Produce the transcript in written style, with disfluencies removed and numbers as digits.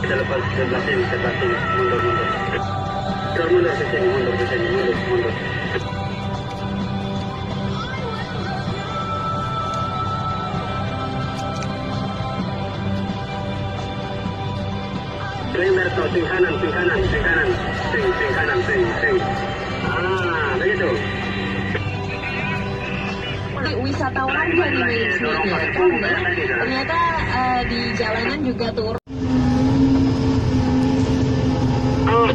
Kita lepas sebelah sini, mundur, mundur. Mundur ke sini, mundur. Berto, swing kanan. Swing. Ah, begitu. Jadi wisatawan jadi miliknya karena ternyata di jalanan juga turun. Oh.